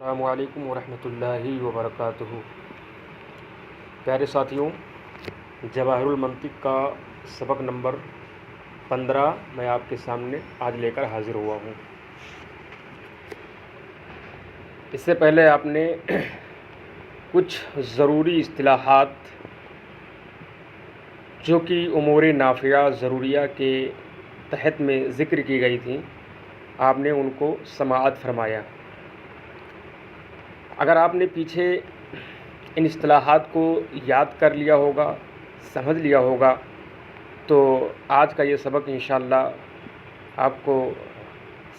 अस्सलामुअलैकुम वरहमतुल्लाहि वबरकातुहू। प्यारे साथियों, जवाहिरुल मंतिक का सबक नंबर 15 मैं आपके सामने आज लेकर हाज़िर हुआ हूँ। इससे पहले आपने कुछ ज़रूरी इस्तिलाहात जो कि उमूर नाफ़िया ज़रूरिया के तहत में ज़िक्र की गई थी, आपने उनको समाअत फरमाया। अगर आपने पीछे इन इस्तिलाहात को याद कर लिया होगा, समझ लिया होगा, तो आज का ये सबक इंशाअल्लाह आपको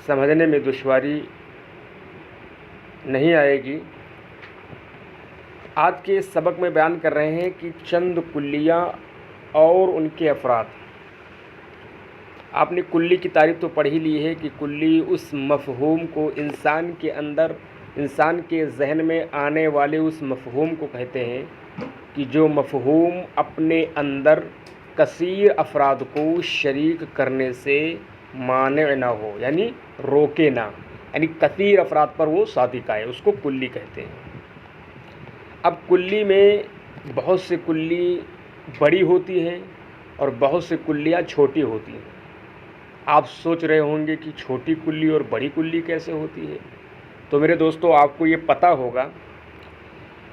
समझने में दुश्वारी नहीं आएगी। आज के सबक में बयान कर रहे हैं कि चंद कुल्लियाँ और उनके अफराद। आपने कुल्ली की तारीफ़ तो पढ़ ही ली है कि कुल्ली उस मफ़हूम को इंसान के अंदर, इंसान के जहन में आने वाले उस मफ़हूम को कहते हैं कि जो मफ़हूम अपने अंदर कसीर अफराद को शरीक करने से माने ना हो, यानी रोके ना, यानी कसीर अफराद पर वो सादिक़ आए, उसको कुल्ली कहते हैं। अब कुल्ली में बहुत से कुल्ली बड़ी होती हैं और बहुत से कुल्लियाँ छोटी होती हैं। आप सोच रहे होंगे कि छोटी कुल्ली और बड़ी कुल्ली कैसे होती है। तो मेरे दोस्तों, आपको ये पता होगा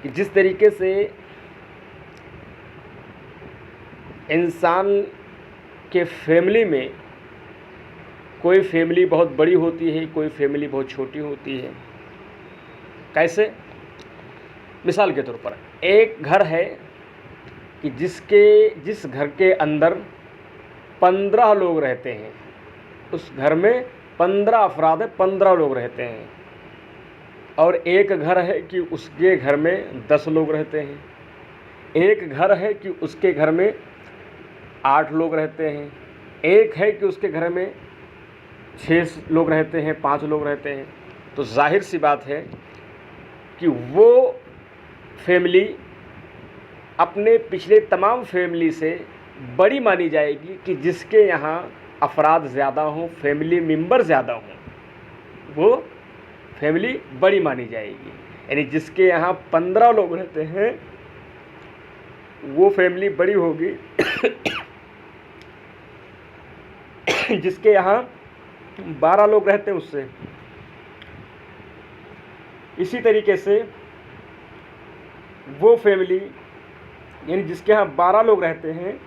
कि जिस तरीके से इंसान के फैमिली में कोई फैमिली बहुत बड़ी होती है, कोई फैमिली बहुत छोटी होती है। कैसे? मिसाल के तौर पर एक घर है कि जिस घर के अंदर 15 लोग रहते हैं, उस घर में 15 अफराद है, 15 लोग रहते हैं। और एक घर है कि उसके घर में 10 लोग रहते हैं। एक घर है कि उसके घर में 8 लोग रहते हैं। एक है कि उसके घर में 6 लोग रहते हैं, 5 लोग रहते हैं। तो जाहिर सी बात है कि वो फैमिली अपने पिछले तमाम फैमिली से बड़ी मानी जाएगी कि जिसके यहाँ अफराद ज़्यादा हों, फैमिली मेंबर ज़्यादा हों, वो फैमिली बड़ी मानी जाएगी। यानी जिसके यहाँ 15 लोग रहते हैं वो फैमिली बड़ी होगी। जिसके यहाँ 12 लोग रहते हैं उससे। इसी तरीके से वो फैमिली, यानी जिसके यहाँ 12 लोग रहते हैं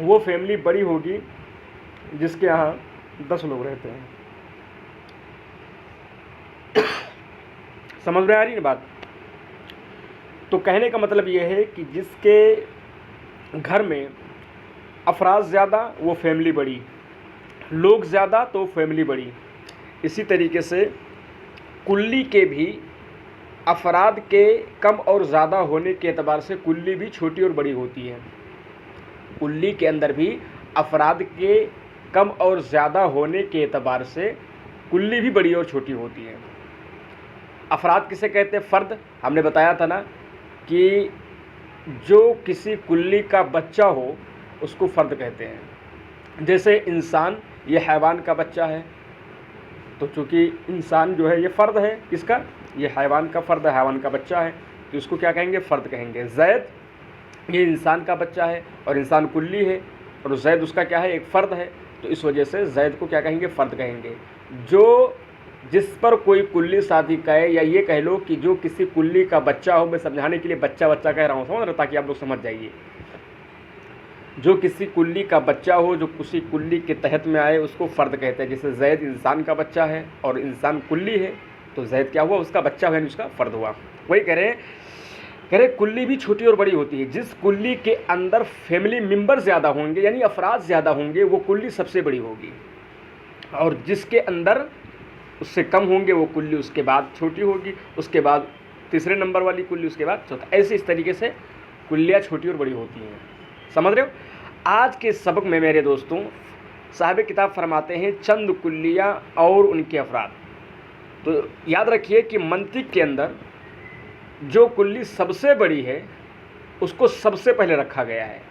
वो फैमिली बड़ी होगी जिसके यहाँ 10 लोग रहते हैं। समझ में आ रही है बात? तो कहने का मतलब ये है कि जिसके घर में अफराद ज़्यादा वो फैमिली बड़ी, लोग ज़्यादा तो फैमिली बड़ी। इसी तरीके से कुल्ली के भी अफराद के कम और ज़्यादा होने के एतबार से कुल्ली भी छोटी और बड़ी होती है। कुल्ली के अंदर भी अफराद के कम और ज़्यादा होने के एतबार से कुल्ली भी बड़ी और छोटी होती है। अफराद किसे कहते हैं? फ़र्द। हमने बताया था ना कि जो किसी कुल्ली का बच्चा हो उसको फ़र्द कहते हैं। जैसे इंसान, ये हैवान का बच्चा है, तो चूँकि इंसान जो है ये फ़र्द है। किसका? ये हैवान का फ़र्द है, हैवान का बच्चा है, तो इसको क्या कहेंगे? फ़र्द कहेंगे। ज़ैद, ये इंसान का बच्चा है और इंसान कुल्ली है, और ज़ैद उसका क्या है? एक फ़र्द है, तो इस वजह से ज़ैद को क्या कहेंगे? फ़र्द कहेंगे। जो जिस पर कोई कुल्ली सादिक़ है, या ये कह लो कि जो किसी कुल्ली का बच्चा हो, मैं समझाने के लिए बच्चा बच्चा कह रहा हूँ, समझ रहे, ताकि आप लोग समझ जाइए। जो किसी कुल्ली का बच्चा हो, जो किसी कुल्ली के तहत में आए, उसको फ़र्द कहते हैं। जैसे ज़ैद इंसान का बच्चा है और इंसान कुल्ली है, तो ज़ैद क्या हुआ? उसका बच्चा है, उसका फ़र्द हुआ। वही कह रहे कुल्ली भी छोटी और बड़ी होती है। जिस कुल्ली के अंदर फैमिली मेंबर ज़्यादा होंगे, यानी अफराद ज़्यादा होंगे, वो कुल्ली सबसे बड़ी होगी। और जिसके अंदर उससे कम होंगे वो कुल्ली उसके बाद छोटी होगी, उसके बाद तीसरे नंबर वाली कुल्ली, उसके बाद चौथा। ऐसे इस तरीके से कुल्लियाँ छोटी और बड़ी होती हैं। समझ रहे हो? आज के सबक में मेरे दोस्तों, साहिब किताब फरमाते हैं चंद कुल्लियाँ और उनके अफराद। तो याद रखिए कि मंतिक के अंदर जो कुल्ली सबसे बड़ी है उसको सबसे पहले रखा गया है।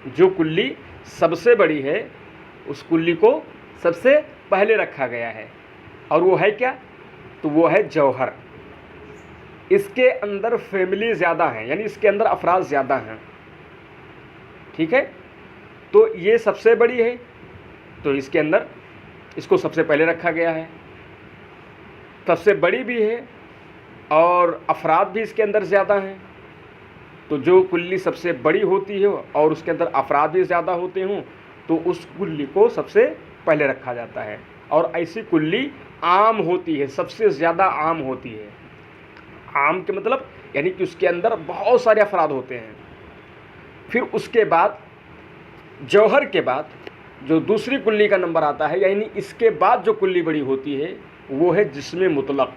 जो कुल्ली सबसे बड़ी है उस कुल्ली को सबसे पहले रखा गया है। और वो है क्या? तो वो है जौहर। इसके अंदर फैमिली ज़्यादा है, यानी इसके अंदर अफराद ज़्यादा हैं, ठीक है। तो ये सबसे बड़ी है, तो इसके अंदर इसको सबसे पहले रखा गया है। सबसे बड़ी भी है और अफराद भी इसके अंदर ज़्यादा हैं, तो जो कुल्ली सबसे बड़ी होती है और उसके अंदर अफराद भी ज़्यादा होते हों तो उस कुल्ली को सबसे पहले रखा जाता है। और ऐसी कुल्ली आम होती है, सबसे ज़्यादा आम होती है। आम के मतलब यानी कि उसके अंदर बहुत सारे अफराद होते हैं। फिर उसके बाद जौहर के बाद जो दूसरी कुल्ली का नंबर आता है, यानी इसके बाद जो कुल्ली बड़ी होती है वो है जिस्म मुतलक।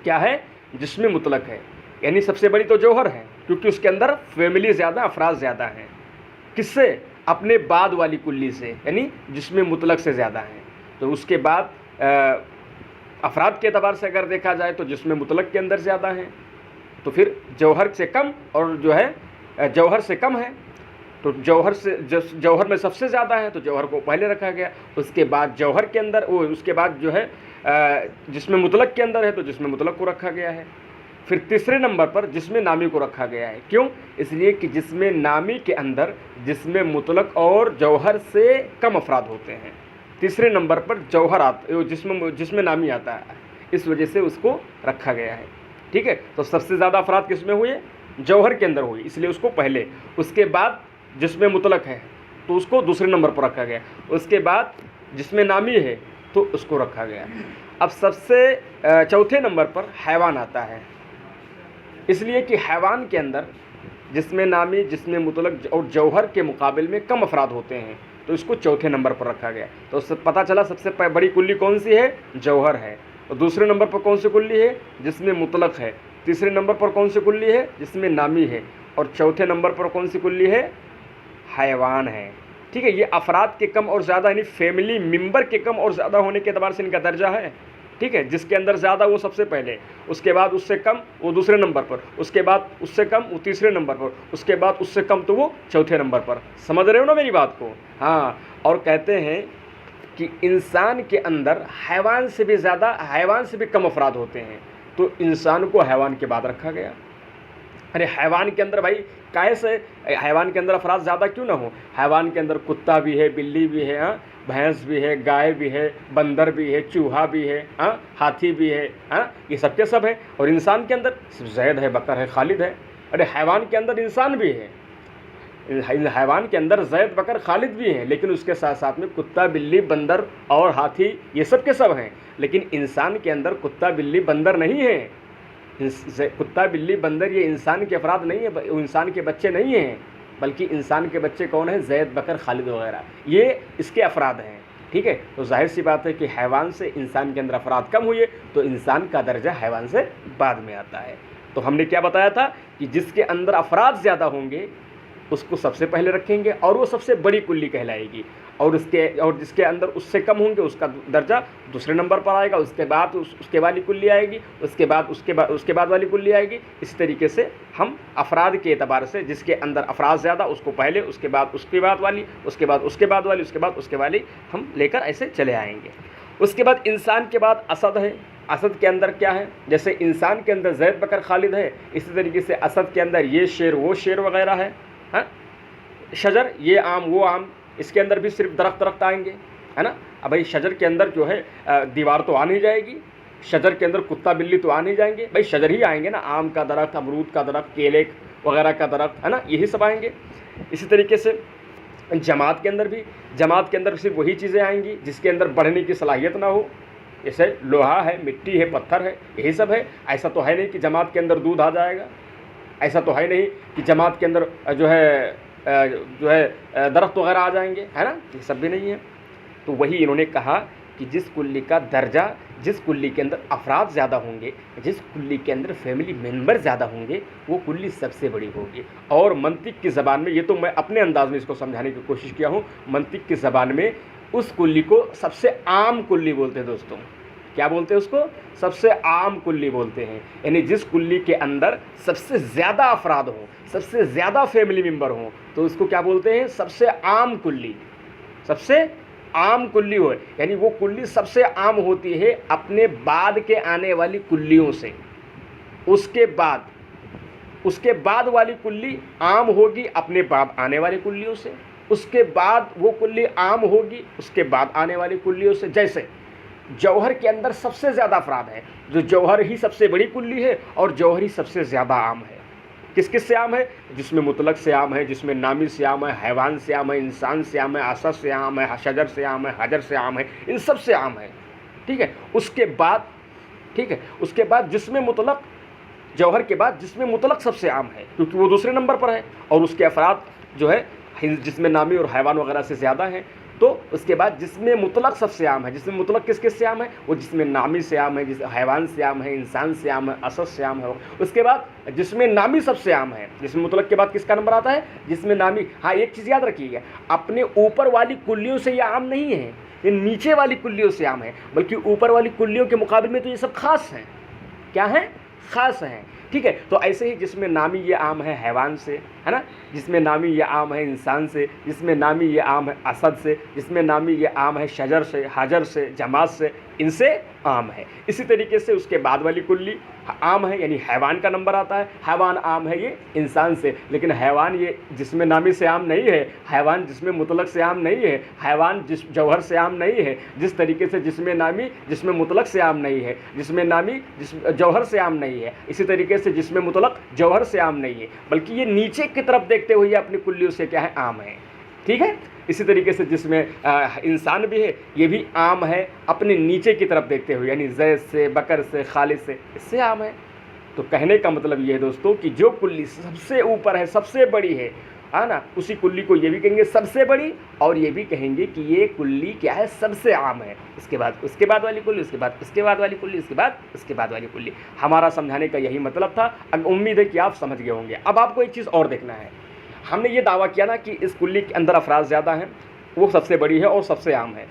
क्या है? जिस्म मुतलक है। यानी सबसे बड़ी तो जौहर है क्योंकि उसके अंदर फैमिली ज़्यादा, अफराद ज़्यादा हैं। किससे? अपने बाद वाली कुल्ली से, यानी जिस्म मुतलक से ज़्यादा हैं। तो उसके बाद अफराद के एतबार से अगर देखा जाए तो जिस्म मुतलक के अंदर ज़्यादा हैं, तो फिर जौहर से कम और जो है जौहर से कम है, तो जौहर में सबसे ज़्यादा है तो जौहर को पहले रखा गया। उसके बाद जौहर के अंदर उसके बाद जो है जिस्म मुतलक के अंदर है तो जिस्म मुतलक को रखा गया है। फिर तीसरे नंबर पर जिस्म नामी को रखा गया है। क्यों? इसलिए कि जिस्म नामी के अंदर जिस्म मुतलक और जौहर से कम अफराद होते हैं। तीसरे नंबर पर जौहर जिस्म नामी आता है, इस वजह से उसको रखा गया है, ठीक है। तो सबसे ज़्यादा अफराद किस में हुए? जौहर के अंदर हुई, इसलिए उसको पहले। उसके बाद जिस्म मुतलक है तो उसको दूसरे नंबर पर रखा गया। उसके बाद जिस्म नामी है तो उसको रखा गया। अब सबसे चौथे नंबर पर हैवान आता है, इसलिए कि हैवान के अंदर जिस्म नामी, जिस्म मुतलक और जौहर के मुकाबले में कम अफराद होते हैं, तो इसको चौथे नंबर पर रखा गया। तो उससे पता चला सबसे बड़ी कुल्ली कौन सी है? जौहर है। और दूसरे नंबर पर कौन सी कुल्ली है? जिस्म मुतलक है। तीसरे नंबर पर कौन सी कुल्ली है? जिस्म नामी है। और चौथे नंबर पर कौन सी कुल्ली है? हैवान है, ठीक है। ये अफराद के कम और ज़्यादा, यानी फैमिली मेंबर के कम और ज़्यादा होने के एतबार से इनका दर्जा है, ठीक है। जिसके अंदर ज़्यादा वो सबसे पहले, उसके बाद उससे कम वो दूसरे नंबर पर, उसके बाद उससे कम वो तीसरे नंबर पर, उसके बाद उससे कम तो वो चौथे नंबर पर। समझ रहे हो ना मेरी बात को? हाँ। और कहते हैं कि इंसान के अंदर हैवान से भी ज़्यादा, हैवान से भी कम अफराद होते हैं, तो इंसान को हैवान के बाद रखा गया। अरे हैवान के अंदर भाई कैसे हैवान के अंदर अफराद ज़्यादा क्यों ना हो? हैवान के अंदर कुत्ता भी है, बिल्ली भी है, हाँ, भैंस भी है, गाय भी है, बंदर भी है, चूहा भी है, हाँ, हाथी भी है, हाँ, ये सब के सब है। और इंसान के अंदर सिर्फ जैद है, बकर है, खालिद है। अरे हैवान के अंदर इंसान भी है, हैवान के अंदर जैद, बकर, खालिद भी हैं, लेकिन उसके साथ साथ में कुत्ता, बिल्ली, बंदर और हाथी ये सब के सब हैं। लेकिन इंसान के अंदर कुत्ता, बिल्ली, बंदर नहीं है। कुत्ता, बिल्ली, बंदर ये इंसान के अफराद नहीं है, इंसान के बच्चे नहीं हैं, बल्कि इंसान के बच्चे कौन हैं? जैद, बकर, खालिद वगैरह, ये इसके अफराद हैं, ठीक है। तो जाहिर सी बात है कि हैवान से इंसान के अंदर अफराद कम हुए तो इंसान का दर्जा हैवान से बाद में आता है। तो हमने क्या बताया था कि जिसके अंदर अफराद ज़्यादा होंगे उसको सबसे पहले रखेंगे और वो सबसे बड़ी कुल्ली कहलाएगी, और जिसके अंदर उससे कम होंगे उसका दर्जा दूसरे नंबर पर आएगा। उसके बाद उसके वाली कुल्ली आएगी, उसके बाद वाली कुल्ली आएगी। इस तरीके से हम अफराद के एतबार से जिसके अंदर अफराद ज़्यादा उसको पहले, उसके बाद उसके बाद वाली, उसके बाद उसके बाद वाली, उसके बाद उसके वाली हम लेकर ऐसे चले आएंगे। उसके बाद इंसान के बाद असद है। असद के अंदर क्या है? जैसे इंसान के अंदर जैद, बकर, खालिद है, इसी तरीके से असद के अंदर ये शेर, वो शेर वगैरह है, हाँ? शजर, ये आम, वो आम, इसके अंदर भी सिर्फ दरख्त आएंगे, है ना। अब भाई शजर के अंदर जो है दीवार तो आ नहीं जाएगी, शजर के अंदर कुत्ता, बिल्ली तो आ नहीं जाएंगे, भाई शजर ही आएंगे ना, आम का दरख्त, अमरूद का दरख्त, केले वगैरह का दरख्त, है ना, यही सब आएंगे। इसी तरीके से जमात के अंदर सिर्फ वही चीज़ें आएंगी जिसके अंदर बढ़ने की सलाहियत ना हो, जैसे लोहा है, मिट्टी है, पत्थर है, यही सब है। ऐसा तो है नहीं कि जमात के अंदर दूध आ जाएगा, ऐसा तो है नहीं कि जमात के अंदर जो है दरख्त वगैरह आ जाएंगे, है ना, ये सब भी नहीं है। तो वही इन्होंने कहा कि जिस कुल्ली का दर्जा, जिस कुल्ली के अंदर अफराद ज़्यादा होंगे, जिस कुल्ली के अंदर फैमिली मेंबर ज़्यादा होंगे, वो कुल्ली सबसे बड़ी होगी। और मंतिक की ज़बान में, ये तो मैं अपने अंदाज में इसको समझाने की कोशिश किया हूँ, मंतिक की ज़बान में उस कुल्ली को सबसे आम कुल्ली बोलते हैं दोस्तों। क्या बोलते हैं उसको? सबसे आम कुल्ली बोलते हैं। यानी जिस कुल्ली के अंदर सबसे ज़्यादा अफराद हों, सबसे ज़्यादा फैमिली मेंबर हों, तो उसको क्या बोलते हैं? सबसे आम कुल्ली, सबसे आम कुल्ली हो, यानी वो कुल्ली सबसे आम होती है अपने बाद के आने वाली कुल्लियों से। उसके बाद वाली कुल्ली आम होगी अपने बाद आने वाली कुल्लियों से, उसके बाद वो कुल्ली आम होगी उसके बाद आने वाली कुल्लियों से। जैसे जौहर के अंदर सबसे ज़्यादा अफराद है, जो जौहर ही सबसे बड़ी कुल्ली है और जौहर ही सबसे ज़्यादा आम है। किस किस से आम है? जिसमें मुतलक से आम है, जिसमें नामी से आम है, हैवान से आम है, इंसान से आम है, असद से आम है, शजर से आम है, हजर से आम है, इन सब से आम है। ठीक है, उसके बाद जिसमें मुतलक, जौहर के बाद जिसमें मुतलक सबसे आम है क्योंकि वो दूसरे नंबर पर है, और उसके अफराद जो है जिसमें नामी और हैवान वगैरह से ज़्यादा हैं। तो उसके बाद जिसमें मुतलक सबसे आम है, जिसमें मुतलक किस किस से आम है? वो जिसमें नामी से आम है, जिस हैवान से आम है, इंसान से आम है, असद से आम है। उसके बाद जिसमें नामी सबसे आम है, जिसमें मुतलक के बाद किसका नंबर आता है? जिसमें नामी। हाँ, एक चीज़ याद रखिएगा, अपने ऊपर वाली कुल्लियों से ये आम नहीं है, ये नीचे वाली कुल्लियों से आम है, बल्कि ऊपर वाली कुल्लियों के मुकाबले में तो ये सब खास हैं। क्या हैं? खास हैं। ठीक है, तो ऐसे ही जिसमें नामी ये आम है हैवान से, है ना, जिसमें नामी ये आम है इंसान से, जिसमें नामी ये आम है असद से, जिसमें नामी ये आम है शजर से, हाजर से, जमात से, इनसे आम है। इसी तरीके से उसके बाद वाली कुल्ली आम है, यानी हैवान का नंबर आता है। हैवान आम है ये इंसान से, लेकिन हैवान ये जिसमें नामी से आम नहीं है, हैवान जिसमें मुतलक से आम नहीं है, हैवान जिस जौहर से आम नहीं है। जिस तरीके से जिसमें नामी जिसमें मुतलक से आम नहीं है, जिसमें नामी जिस जौहर से आम नहीं है, इसी तरीके से जिसमें मुतलक जौहर से आम नहीं है, बल्कि ये नीचे की तरफ देखते हुए अपनी कुल्लियों से क्या है? आम है। ठीक है, इसी तरीके से जिसमें इंसान भी है, ये भी आम है अपने नीचे की तरफ देखते हुए, यानी जैद से, बकर से, खालिद से, इससे आम है। तो कहने का मतलब ये है दोस्तों कि जो कुल्ली सबसे ऊपर है, सबसे बड़ी है ना, उसी कुल्ली को ये भी कहेंगे सबसे बड़ी, और ये भी कहेंगे कि ये कुल्ली क्या है? सबसे आम है। उसके बाद वाली कुल्ली, उसके बाद वाली कुल्ली, उसके बाद वाली कुल्ली। हमारा समझाने का यही मतलब था। अब उम्मीद है कि आप समझ गए होंगे। अब आपको एक चीज़ और देखना है, हमने ये दावा किया ना कि इस कुल्ली के अंदर अफराद ज़्यादा हैं, वो सबसे बड़ी है और सबसे आम है।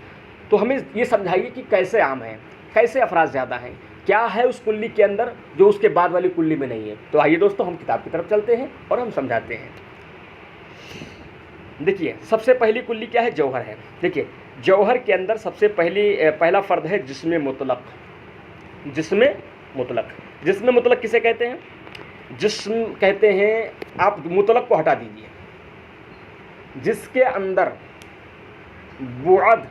तो हमें ये समझाइए कि कैसे आम है, कैसे अफराद ज़्यादा हैं, क्या है उस कुल्ली के अंदर जो उसके बाद वाली कुल्ली में नहीं है। तो आइए दोस्तों, हम किताब की तरफ चलते हैं और हम समझाते हैं। देखिए, सबसे पहली कुल्ली क्या है? जौहर है। देखिए, जौहर के अंदर सबसे पहला फ़र्द है जिस्म मुतलक। जिस्म मुतलक किसे कहते हैं? जिस्म कहते हैं, आप मुतलक को हटा दीजिए, जिसके अंदर बुअद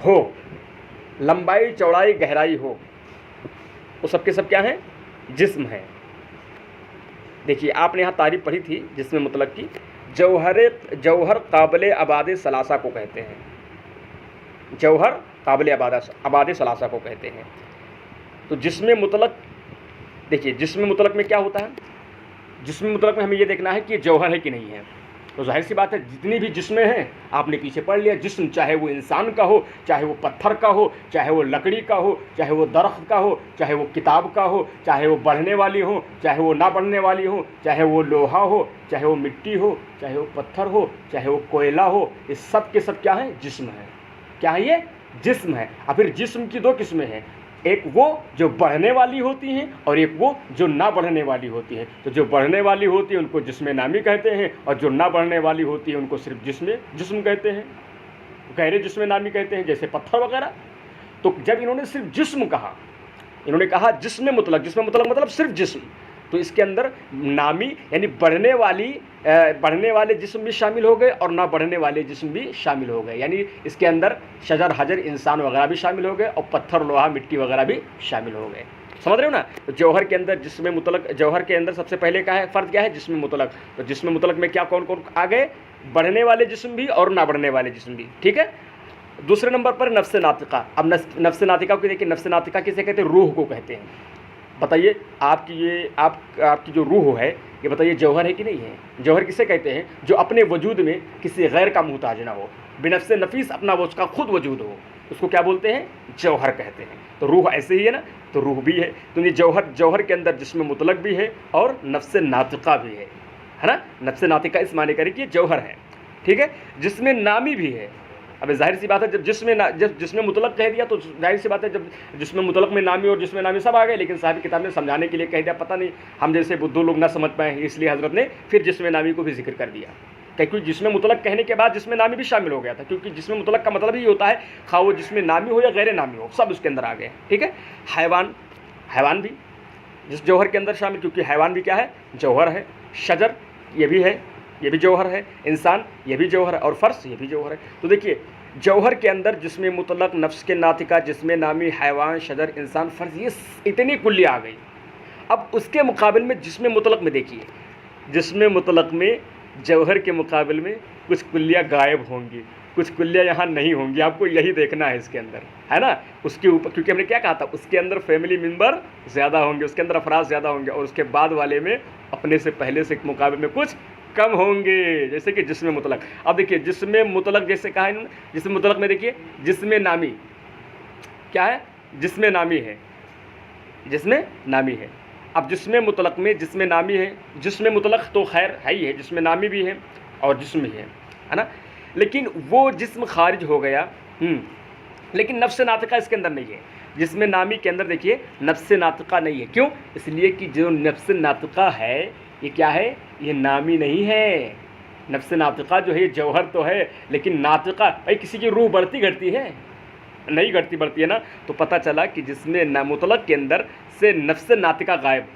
हो, लंबाई चौड़ाई गहराई हो, वो सबके सब क्या हैं? जिस्म है। देखिए, आपने यहाँ तारीफ पढ़ी थी जिस्म मुतलक की। जौहर काबिल आबाद सलासा को कहते हैं। जौहर काबिल आबाद सलासा को कहते हैं। तो जिस्म मुतलक, देखिए जिस्म मुतलक में क्या होता है? जिस्म मुतलक में हमें ये देखना है कि जौहर है कि नहीं है। तो जाहिर सी बात है, जितनी भी जिस्में हैं आपने पीछे पढ़ लिया। जिस्म चाहे वो इंसान का हो, चाहे वो पत्थर का हो, चाहे वो लकड़ी का हो, चाहे वो दरख्त का हो, चाहे वो किताब का हो, चाहे वो बढ़ने वाली हो, चाहे वो ना बढ़ने वाली हो, चाहे वो लोहा हो, चाहे वो मिट्टी हो, चाहे वो पत्थर हो, चाहे वो कोयला हो, ये सब के सब क्या है? जिस्म है। क्या है ये? जिस्म है। और फिर जिस्म की दो किस्में हैं, एक वो जो बढ़ने वाली होती हैं और एक वो जो ना बढ़ने वाली होती हैं। तो जो बढ़ने वाली होती है उनको जिस्म नामी कहते हैं, और जो ना बढ़ने वाली होती है उनको सिर्फ जिस्म कहते हैं, गहरे जिस्म नामी कहते हैं, जैसे पत्थर वगैरह। तो जब इन्होंने सिर्फ जिस्म कहा, इन्होंने कहा जिस्म मुतलक मतलब सिर्फ जिस्म, तो इसके अंदर नामी यानी बढ़ने वाले जिस्म भी शामिल हो गए और ना बढ़ने वाले जिस्म भी शामिल हो गए। यानी इसके अंदर शजर, हजर, इंसान वगैरह भी शामिल हो गए और पत्थर, लोहा, मिट्टी वगैरह भी शामिल हो गए। समझ रहे हो ना? तो जौहर के अंदर जिस्म मुतलक, जौहर के अंदर सबसे पहले का है फ़र्द क्या है? जिस्म मुतलक। तो जिस्म मुतलक में क्या कौन कौन आ गए? बढ़ने वाले जिस्म भी और ना बढ़ने वाले जिस्म भी। ठीक है। दूसरे नंबर पर नफ्स नातिका। अब नफ्स नातिका को देखिए, नफ्स नातिका किसे कहते हैं? रूह को कहते हैं। बताइए, आपकी जो रूह है, ये बताइए जौहर है कि नहीं है? जौहर किसे कहते हैं? जो अपने वजूद में किसी गैर का मुहताज ना हो, बिनफ्स नफीस अपना वो उसका खुद वजूद हो, उसको क्या बोलते हैं? जौहर कहते हैं। तो रूह ऐसे ही है ना, तो रूह भी है। तो ये जौहर के अंदर जिस्म मुतलक भी है और नफ्स नातिका भी है ना। नफ्स नातिका इस माने करें कि जौहर है। ठीक है। जिसमें नामी भी है। अब जाहिर सी बात है, जब जिसमें मुतलक कह दिया तो जाहिर सी बात है, जब जिसमें मुतलक में नामी और जिसमें नामी सब आ गए, लेकिन साहब किताब ने समझाने के लिए कह दिया, पता नहीं हम जैसे बुद्धू लोग ना समझ पाए, इसलिए हज़रत ने फिर जिसमें नामी को भी जिक्र कर दिया। क्योंकि जिस्म मुतलक कहने के बाद जिस्म नामी भी शामिल हो गया था, क्योंकि जिस्म मुतलक का मतलब ही होता है खा वो जिस्म नामी हो या गैर नामी हो, सब उसके अंदर आ गए। ठीक है, हैवान, हैवान भी जिस जौहर के अंदर शामिल, क्योंकि हैवान भी क्या है, जौहर है। शजर ये भी है, ये भी जौहर है। इंसान ये भी जौहर है, और फ़र्श ये भी जौहर है। तो देखिए जौहर के अंदर जिस्म मुतलक, नफ्स के नातिका, जिस्म नामी, हैवान, शजर, इंसान, फ़र्श, ये इतनी कुल्लियाँ आ गई। अब उसके मुकाबले में जिस्म मुतलक में देखिए, जिस्म मुतलक में जौहर के मुकाबले में कुछ कुल्लियाँ गायब होंगी, कुछ कुल्लियाँ यहाँ नहीं होंगी। आपको यही देखना है इसके अंदर, है ना। उसके ऊपर, क्योंकि हमने क्या कहा था, उसके अंदर फैमिली मेम्बर ज़्यादा होंगे, उसके अंदर अफराद ज़्यादा होंगे, और उसके बाद वाले में अपने से पहले से मुकाबले में कुछ कम होंगे, जैसे कि जिस्म मुतलक। अब देखिए जिस्म मुतलक जैसे कहा इन्होंने, जिस्म मुतलक में देखिए जिस्म नामी क्या है, जिस्म नामी है, जिस्म नामी है। अब जिस्म मुतलक में जिस्म नामी है, जिस्म मुतलक तो खैर है ही है, जिस्म नामी भी है और जिस्म भी है ना। लेकिन वो जिस्म खारिज हो गया, लेकिन नफ्स नातिका इसके अंदर नहीं है। जिस्म नामी के अंदर देखिए नफ्स नातिका नहीं है। क्यों? इसलिए कि जो नफ्स नातिका है ये क्या है, ये नामी नहीं है। नफ्स नातिका जो है ये जौहर तो है, लेकिन नातिका भाई किसी की रूह बढ़ती घटती है, नहीं घटती बढ़ती है ना। तो पता चला कि जिसमें मुतलक के अंदर से नफ्स नातिका गायब,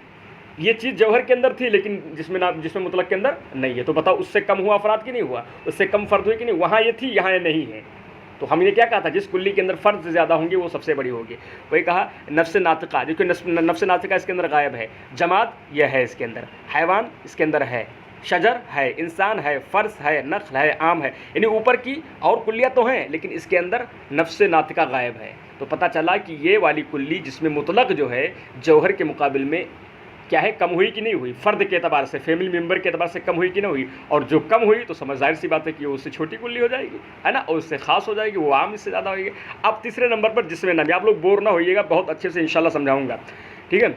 ये चीज़ जौहर के अंदर थी, लेकिन जिसमें मुतलक के अंदर नहीं है। तो बताओ उससे कम हुआ अफराद कि नहीं हुआ, उससे कम फ़र्द हुई कि नहीं। वहाँ ये थी, यहाँ ये नहीं है। तो हमने क्या कहा था, जिस कुल्ली के अंदर फ़र्द ज़्यादा होंगे वो सबसे बड़ी होगी। वही कहा नफ्स नातिका, देखिए नफ्स नातिका इसके अंदर गायब है। जमात यह है इसके अंदर, हैवान इसके अंदर है, शजर है, इंसान है, फ़र्श है, नख्ल है, आम है। यानी ऊपर की और कुल्लियाँ तो हैं, लेकिन इसके अंदर नफ्स नातिका गायब है। तो पता चला कि ये वाली कुल्ली जिसमें मुतलक जो है जौहर के मुकाबले में क्या है, कम हुई कि नहीं हुई, फ़र्द के अतबार से, फैमिली मेम्बर के अतबार से कम हुई कि नहीं हुई। और जो कम हुई तो समझ जाहिर सी बात है कि वो उससे छोटी कुल्ली हो जाएगी, है ना, और उससे ख़ास हो जाएगी, वो आम इससे ज़्यादा होगी। अब तीसरे नंबर पर जिस्म नामी, आप लोग बोर ना होइएगा, बहुत अच्छे से इंशाल्लाह समझाऊँगा। ठीक है,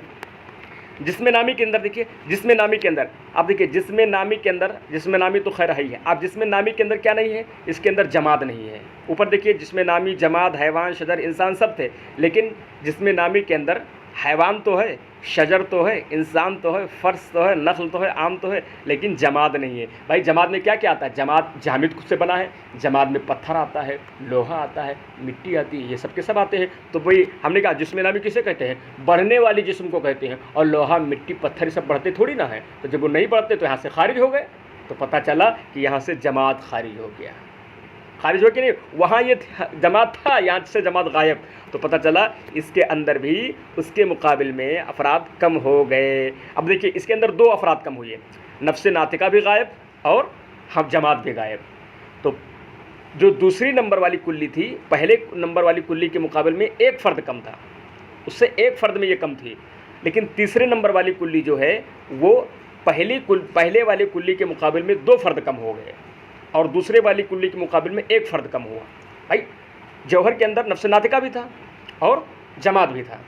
जिस्म नामी के अंदर देखिए, जिस्म नामी के अंदर आप देखिए, जिस्म नामी के अंदर, जिस्म नामी तो खैर ही है। आप जिस्म नामी के अंदर क्या नहीं है, इसके अंदर जमात नहीं है। ऊपर देखिए जिस्म नामी, जमात, हैवान, शजर, इंसान सब थे, लेकिन जिस्म नामी के अंदर हैवान तो है, शजर तो है, इंसान तो है, फ़र्श तो है, नख्ल तो है, आम तो है, लेकिन जमात नहीं है। भाई जमात में क्या क्या आता है, जमात जामिद खुद से बना है, जमात में पत्थर आता है, लोहा आता है, मिट्टी आती है, ये सब के सब आते हैं। तो भाई हमने कहा जिस्म नामी किसे कहते हैं, बढ़ने वाली जिस्म को कहते हैं। और लोहा, मिट्टी, पत्थर सब बढ़ते थोड़ी ना है। तो जब वो नहीं बढ़ते तो यहाँ से खारिज हो गए। तो पता चला कि यहाँ से जमात खारिज हो गया, खारिज हो कि नहीं, वहाँ ये जमात था, यहाँ से जमात गायब। तो पता चला इसके अंदर भी उसके मुकाबिल में अफराद कम हो गए। अब देखिए इसके अंदर दो अफराद कम हुए, नफ्स नातिका भी गायब और हम जमात भी गायब। तो जो दूसरी नंबर वाली कुल्ली थी, पहले नंबर वाली कुल्ली के मुकाबले में एक फ़र्द कम था, उससे एक फ़र्द में ये कम थी। लेकिन तीसरे नंबर वाली कुल्ली जो है वो पहले वाली कुल्ली के मुकाबले में दो फ़र्द कम हो गए, और दूसरे वाली कुल्ली के मुकाबले में एक फ़र्द कम हुआ। भाई जौहर के अंदर नफ्स नातिका भी था और जमात भी था,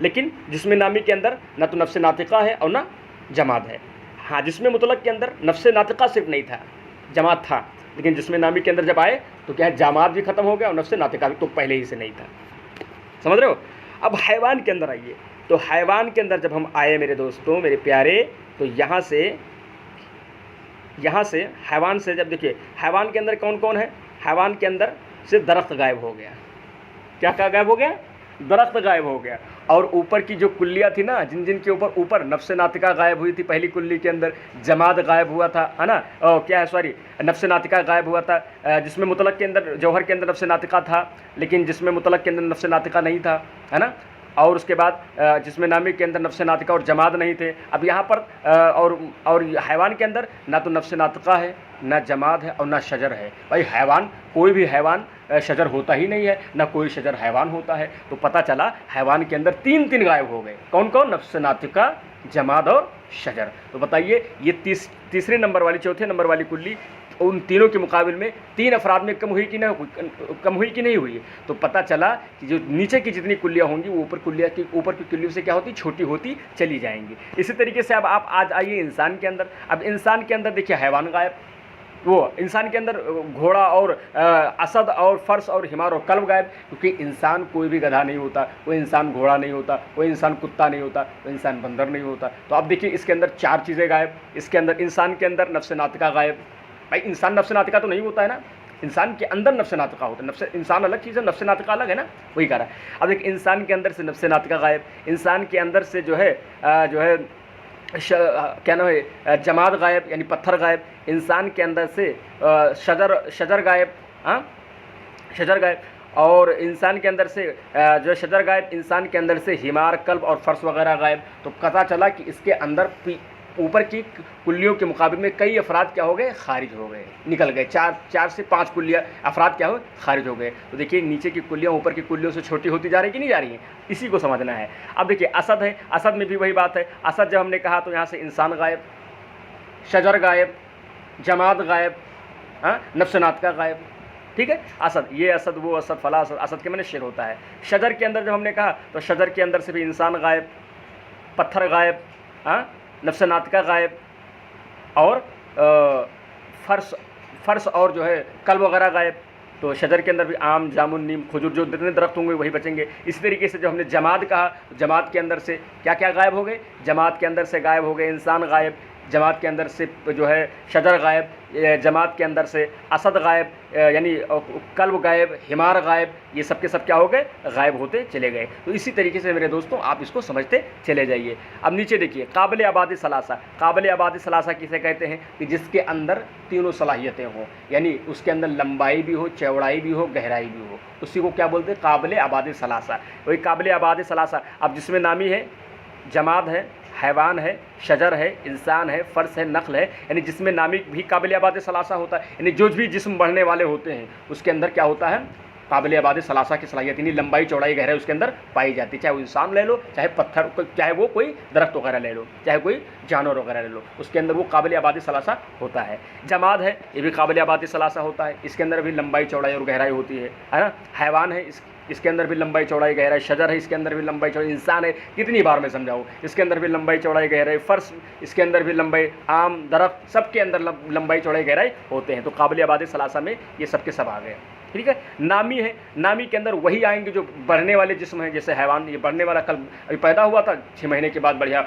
लेकिन जिस्म नामी के अंदर ना तो नफ्स नातिका है और ना जमात है। हाँ, जिस्म मुतलक के अंदर नफ्स नातिका सिर्फ नहीं था, जमात था, लेकिन जिस्म नामी के अंदर जब आए तो क्या है, जमात भी ख़त्म हो गया और नफ्स नातिका भी तो पहले ही से नहीं था। समझ रहे हो। अब हैवान के अंदर आइए। तो हैवान के अंदर जब हम आए मेरे दोस्तों, मेरे प्यारे, तो यहाँ से हैवान से जब देखिए हैवान के अंदर कौन कौन है, हैवान के अंदर से दरख्त गायब हो गया। क्या क्या गायब हो गया, दरख्त गायब हो गया। और ऊपर की जो कुल्लियाँ थी ना, जिन जिन के ऊपर नफ्स नातिका गायब हुई थी पहली कुल्ली के अंदर, जमात गायब हुआ था, है ना, क्या है सॉरी, नफ्स नातिका गायब हुआ था। जिसमें मुतलक के अंदर, जौहर के अंदर नफ्स नातिका था, लेकिन जिसमें मुतलक के अंदर नफ्स नातिका नहीं था, है ना। और उसके बाद जिसमें नामी के अंदर नफ्स नातिका और जमात नहीं थे। अब यहाँ पर और हैवान के अंदर ना तो नफ्स नातिका है, ना जमात है और ना शजर है। भाई हैवान, कोई भी हैवान शजर होता ही नहीं है, ना कोई शजर हैवान होता है। तो पता चला हैवान के अंदर तीन गायब हो गए। कौन कौन, नफ्स नातिका, जमात और शजर। तो बताइए ये तीसरे नंबर वाली, चौथे नंबर वाली कुल्ली उन तीनों के मुकाबले में तीन अफराद में कम हुई कि नहीं हुई। तो पता चला कि जो नीचे की जितनी कुल्लियाँ होंगी वो ऊपर की कुल्लियों से क्या होती, छोटी होती चली जाएंगी। इसी तरीके से अब आप आज आइए इंसान के अंदर। अब इंसान के अंदर देखिए हैवान गायब, वो इंसान के अंदर घोड़ा और असद और फर्श और हिमार और कल्ब गायब, क्योंकि इंसान कोई भी गधा नहीं होता, कोई इंसान घोड़ा नहीं होता, कोई इंसान कुत्ता नहीं होता, कोई इंसान बंदर नहीं होता। तो अब देखिए इसके अंदर चार चीज़ें गायब। इसके अंदर इंसान के अंदर नफ्स नातिका गायब, भाई इंसान नफ्स नातिका तो नहीं होता है ना, इंसान के अंदर नफ्स नातिका होता है। नफ्स इंसान अलग चीज़ है, नफ्स नातिका अलग है ना, वही कह रहा है। अब देखिए इंसान के अंदर से नफ्स नातिका गायब, इंसान के अंदर से जो है क्या नाम है जमाद गायब यानी पत्थर गायब, इंसान के अंदर से शजर गायब, हाँ शजर गायब, और इंसान के अंदर से जो शजर गायब, इंसान के अंदर से हिमार, कल्ब और फर्श वगैरह गायब। तो पता चला कि इसके अंदर ऊपर की कुल्लियों के मुकाबले में कई अफराद क्या हो गए, खारिज हो गए, निकल गए। 4 से 5 कुल्लियाँ अफराद क्या हो, खारिज हो गए। तो देखिए नीचे की कुल्लियाँ ऊपर की कुल्लियों से छोटी होती जा रही कि नहीं जा रही हैं, इसी को समझना है। अब देखिए असद है, असद में भी वही बात है। असद जब हमने कहा तो यहाँ से इंसान गायब, शजर गायब, जमात गायब, हाँ नफ्स नातिका गायब, ठीक है। असद, ये असद वो असद फला असद, असद के मैंने शेर होता है। शजर के अंदर जब हमने कहा तो शजर के अंदर से भी इंसान गायब, पत्थर गायब, हाँ नफ्स नातिका गायब, और फर्श और जो है कल्ब वगैरह गायब। तो शजर के अंदर भी आम, जामुन, नीम, खजूर, जो जितने दरख्त होंगे वही बचेंगे। इस तरीके से जो हमने जमात कहा, जमात के अंदर से क्या क्या गायब हो गए, जमात के अंदर से गायब हो गए इंसान गायब, जमात के अंदर से जो है शजर गायब, जमात के अंदर से असद गायब यानी कल्ब गायब, हिमार गायब, ये सब के सब क्या हो गए, गायब होते चले गए। तो इसी तरीके से मेरे दोस्तों आप इसको समझते चले जाइए। अब नीचे देखिए काबिल आबादी सलासा। काबिल आबादी सलासा किसे कहते हैं कि जिसके अंदर तीनों सलाहियतें हों, यानी उसके अंदर लंबाई भी हो, चौड़ाई भी हो, गहराई भी हो, उसी को क्या बोलते हैं, काबिल आबादी सलासा। वही काबिल आबादी सलासा। अब जिसमें नामी है, जमात है, हैवान है, शजर है, इंसान है, फर्श है, नख्ल है, यानी जिसमें नामी भी काबिल आबाद सलासा होता है। यानी जो भी जिस्म बढ़ने वाले होते हैं उसके अंदर क्या होता है, काबिल आबाद सलासा की सलाहियत, यानी लंबाई चौड़ाई गहराई उसके अंदर पाई जाती है। चाहे वो इंसान ले लो, चाहे पत्थर, चाहे वो कोई दरख्त वगैरह ले लो, चाहे कोई जानवर वगैरह ले लो, उसके अंदर वो काबिल आबाद सलासा होता है। जमात है, ये भी काबिल आबाद सलासा होता है, इसके अंदर भी लंबाई चौड़ाई और गहराई होती है ना। हैवान है, इसके अंदर भी लंबाई चौड़ाई गहराई, शजर है, इसके अंदर भी लंबाई चौड़ाई, इंसान है, कितनी बार मैं समझाऊँ, इसके अंदर भी लंबाई चौड़ाई गहराई, फर्श, इसके अंदर भी लंबाई, आम, दरख्त, सबके अंदर लंबाई चौड़ाई गहराई होते हैं। तो काबिल आबाद सलासा में ये सब के सब आ गए, ठीक है। नामी है, नामी के अंदर वही आएंगे जो बढ़ने वाले जिस्म हैं, जैसे हैवान, ये बढ़ने वाला कल अभी पैदा हुआ था, 6 महीने के बाद बढ़िया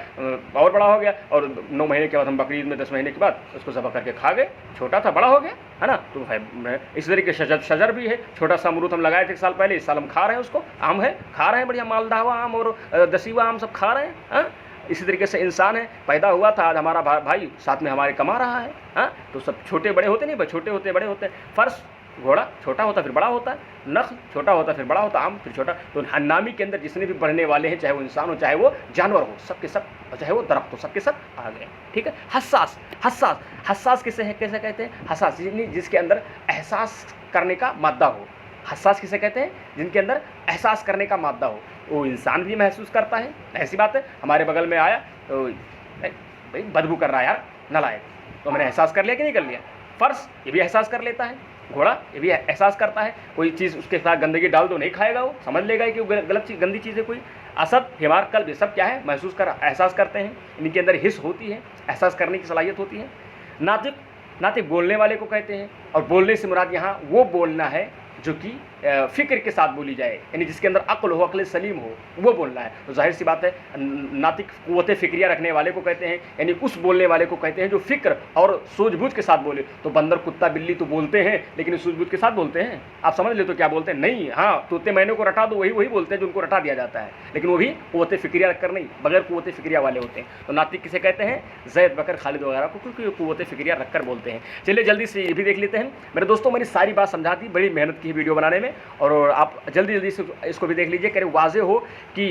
और बड़ा हो गया, और 9 महीने के बाद हम बकरीद में 10 महीने के बाद उसको ज़बह करके खा गए, छोटा था बड़ा हो गया, है ना। तो है इस तरीके शजर भी है, छोटा सा अमरूद हम लगाए थे 1 साल पहले, इस साल हम खा रहे हैं उसको, आम है खा रहे हैं, बढ़िया मालदावा आम और दसीवा आम सब खा रहे हैं, हाँ। इसी तरीके से इंसान है, पैदा हुआ था, आज हमारा भाई साथ में हमारे कमा रहा है, हाँ। तो सब छोटे बड़े होते नहीं, छोटे होते बड़े होते हैं। फर्श, घोड़ा छोटा होता फिर बड़ा होता है, नख्ल छोटा होता फिर बड़ा होता, आम फिर छोटा। तो नामी के अंदर जितने भी बढ़ने वाले हैं, चाहे वो इंसान हो चाहे वो जानवर हो, सब के सब, चाहे वो दरख्त हो, सब के सब आ गए, ठीक है। हसास, हसास, हसास किसे है, कैसे कहते हैं, हसास जिसके अंदर एहसास करने का मादा हो। हसास किसे कहते हैं, जिनके अंदर एहसास करने का मादा हो। वो इंसान भी महसूस करता है, ऐसी बात है, हमारे बगल में आया तो भाई बदबू कर रहा है यार, नलायक, तो मैंने एहसास कर लिया कि नहीं कर लिया। फर्श ये भी एहसास कर लेता है, घोड़ा ये भी एहसास करता है, कोई चीज़ उसके साथ गंदगी डाल दो नहीं खाएगा, वो समझ लेगा कि वो गलत चीज़, गंदी चीज़ है कोई। असद, हिमार, कल्ब, ये सब क्या है, महसूस कर, एहसास करते हैं, इनके अंदर हिस्स होती है, एहसास करने की सलाहियत होती है। नातिक, नातिक बोलने वाले को कहते हैं, और बोलने से मुराद यहाँ वो बोलना है जो कि फ़िक्र के साथ बोली जाए, यानी जिसके अंदर अक्ल हो, अक्ल सलीम हो, वो बोलना है। तो जाहिर सी बात है नातिक क़ुव्वत फ़िक्रिया रखने वाले को कहते हैं, यानी उस बोलने वाले को कहते हैं जो फ़िक्र और सूझबूझ के साथ बोले। तो बंदर, कुत्ता, बिल्ली तो बोलते हैं, लेकिन सूझबूझ के साथ बोलते हैं। आप समझ ले तो क्या बोलते हैं, नहीं, हाँ तोते मैंने को रटा दो, वही बोलते हैं जो उनको रटा दिया जाता है, लेकिन वो भी क़ुव्वत फ़िक्रिया रखकर नहीं, बगैर क़ुव्वत फ़िक्रिया वाले होते हैं। तो नातिक किसे कहते हैं, ज़ैद, बकर, खालिद वगैरह को, क्योंकि क़ुव्वत फ़िक्रिया रखकर बोलते हैं। चलिए जल्दी से ये भी देख लेते हैं मेरे दोस्तों, मैंने सारी बात समझा दी, बड़ी मेहनत की वीडियो बनाने में, और आप जल्दी से इसको भी देख लीजिए, कह रहे वाज़े हो कि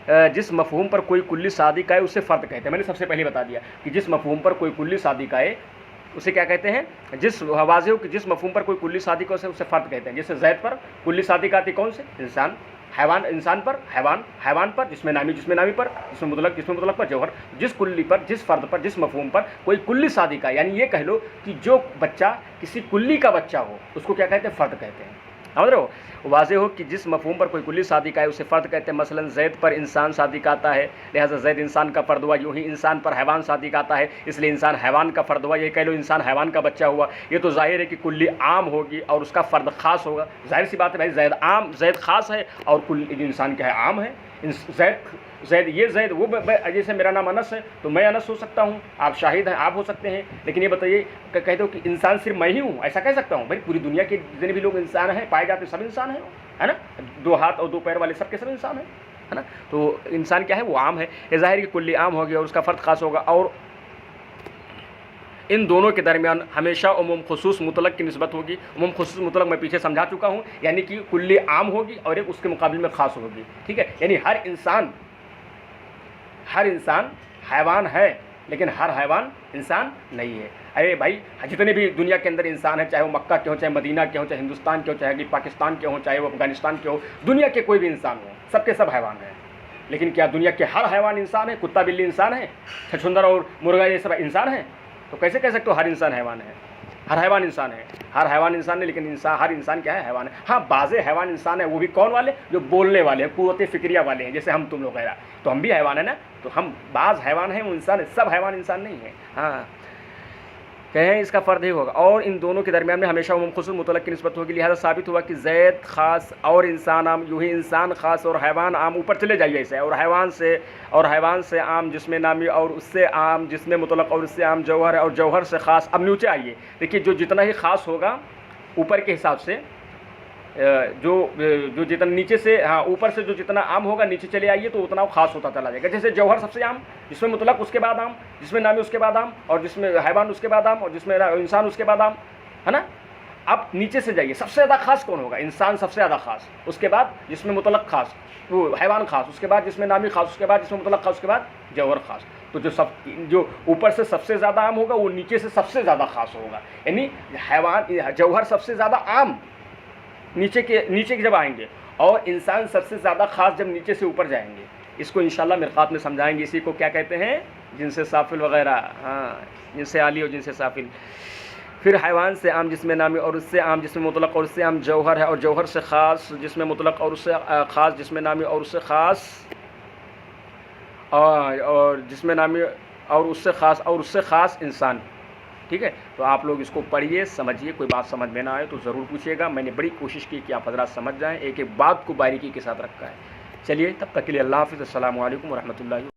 जिस मफ़हूम पर कोई कुल्ली सादिक आए उसे फ़र्द कहते हैं। मैंने सबसे पहले बता दिया कि जिस मफ़हूम पर कोई कुल्ली सादिक आए उसे क्या कहते हैं, जिस वाज़े हो कि जिस मफ़हूम पर कोई कुल्ली सादिक आए उसे फ़र्द कहते हैं। जैसे ज़ैद पर कुल्ली सादिक आती कौन से, इंसान, हैवान, इंसान पर, हैवान पर, जिसमें नामी पर, जिसमें मुतलक पर, जौहर, जिस कुल्ली पर, जिस फ़र्द पर, जिस मफ़हूम पर कोई कुल्ली सादिक आए, यानी ये कह लो कि जो बच्चा किसी कुल्ली का बच्चा हो उसको क्या कहते हैं, फ़र्द कहते हैं। समझ रहे हो, वाज़े हो कि जिस मफ़हूम पर कोई कुल्ली सादिक आए उसे फ़र्द कहते हैं। मसलन ज़ैद पर इंसान सादिक आता है, लिहाजा ज़ैद इंसान का फ़र्द हुआ। यूँ ही इंसान पर हैवान सादिक आता है, इसलिए इंसान हैवान का फ़र्द हुआ। ये कह लो इंसान हैवान का बच्चा हुआ। ये तो ज़ाहिर है कि कुल्ली आम होगी और उसका फ़र्द ख़ास होगा। ज़ाहिर सी बात है भाई, ज़ैद आम, ज़ैद ख़ास है और कुल्ली इंसान क्या है, आम है। जैद ये जैद वो, जैसे मेरा नाम अनस है तो मैं अनस हो सकता हूँ, आप शाहिद हैं आप हो सकते हैं, लेकिन ये बताइए कहते हो कि इंसान सिर्फ मैं ही हूँ, ऐसा कह सकता हूँ? भाई पूरी दुनिया के जितने भी लोग इंसान हैं पाए जाते सब इंसान हैं, है ना? 2 हाथ और 2 पैर वाले सब के सब इंसान हैं, है ना? तो इंसान क्या है, वो आम है। ये ज़ाहिर कि कुल्ली आम हो गया और उसका फ़र्द ख़ास होगा, और इन दोनों के दरमियान हमेशा उमूम खुसूस मुतलक की निस्बत होगी। उमूम खुसूस मुतलक मैं पीछे समझा चुका हूँ, यानी कि कुल्ली आम होगी और एक उसके मुकाबले में ख़ास होगी, ठीक है? यानी हर इंसान हैवान है, लेकिन हर हैवान इंसान नहीं है। अरे भाई, जितने भी दुनिया के अंदर इंसान हैं, चाहे वो मक्का के हो, चाहे मदीना के हो, चाहे हिंदुस्तान के हो, चाहे पाकिस्तान के हो, चाहे वो अफगानिस्तान के हो, दुनिया के कोई भी इंसान हो, सबके सब हैवान हैं। लेकिन क्या दुनिया के हर हैवान इंसान है? कुत्ता बिल्ली इंसान है, छछूंदर और मुर्गा ये सब इंसान है? तो कैसे कह सकते हो हर इंसान हैवान है? हर हैवान इंसान है, हर हैवान इंसान है, लेकिन हर इंसान क्या है? हैवान है। हाँ, बाज़े हैवान इंसान है, वो भी कौन वाले? जो बोलने वाले हैं, कुव्वत फ़िक्रिया वाले हैं, जैसे हम तुम लोग वगैरह। तो हम भी हैवान है ना, तो हम बाज़ हैवान हैं, वो इंसान है, सब हैवान इंसान नहीं है। हाँ, कहें इसका फ़र्द ही होगा। और इन दोनों के दरमियान में हमेशा उमूम खुसूस मुतलक की निस्बत होगी। लिहाजा साबित हुआ कि ज़ैद ख़ास और इंसान आम, यूँ ही इंसान ख़ास और हैवान आम, ऊपर चले जाइए ऐसे, और हैवान से आम जिसमें नामी, और उससे आम जिसमें मुतलक, और उससे आम जौहर है, और जौहर से ख़ास। अब नीचे आइए, देखिए जो जितना ही ख़ास होगा ऊपर के हिसाब से, जो जितना नीचे से, हाँ ऊपर से जो जितना आम होगा नीचे चले आइए तो उतना ख़ास होता चला जाएगा। जैसे जौहर सबसे आम, जिसमें मुतलक उसके बाद आम, जिसमें नामी उसके बाद आम, और जिसमें हैवान उसके बाद आम, और जिसमें इंसान उसके बाद आम, है ना? अब नीचे से जाइए, सबसे ज़्यादा खास कौन होगा? इंसान सबसे ज़्यादा खास, उसके बाद जिसमें मुतलक खास, वो हैवान खास, उसके बाद जिसमें नामी खास, उसके बाद जिसमें मुतलक खास, उसके बाद जौहर खास। तो जो ऊपर से सबसे ज़्यादा आम होगा वो नीचे से सबसे ज़्यादा खास होगा। यानी जौहर सबसे ज़्यादा आम नीचे के जब आएंगे, और इंसान सबसे ज़्यादा ख़ास जब नीचे से ऊपर जाएंगे। इसको इंशाल्लाह मिरक़ात में समझाएंगे। इसी को क्या कहते हैं? जिनसे साफिल वग़ैरह, हाँ, जिनसे आली और जिनसे साफिल। फिर हैवान से आम जिसमें नामी, और उससे आम जिसमें मुतलक, और उससे आम जौहर है, और जौहर से ख़ास जिसमें मुतलक, और उससे ख़ास जिसमें नामी, और उससे ख़ास, और जिसमें नामी, और उससे ख़ास इंसान। ठीक है, तो आप लोग इसको पढ़िए, समझिए। कोई बात समझ में ना आए तो ज़रूर पूछिएगा। मैंने बड़ी कोशिश की कि आप हज़रात समझ जाएं, एक एक बात को बारीकी के साथ रखा है। चलिए, तब तक के लिए अल्लाह हाफ़िज़। अस्सलामु अलैकुम व रहमतुल्लाहि।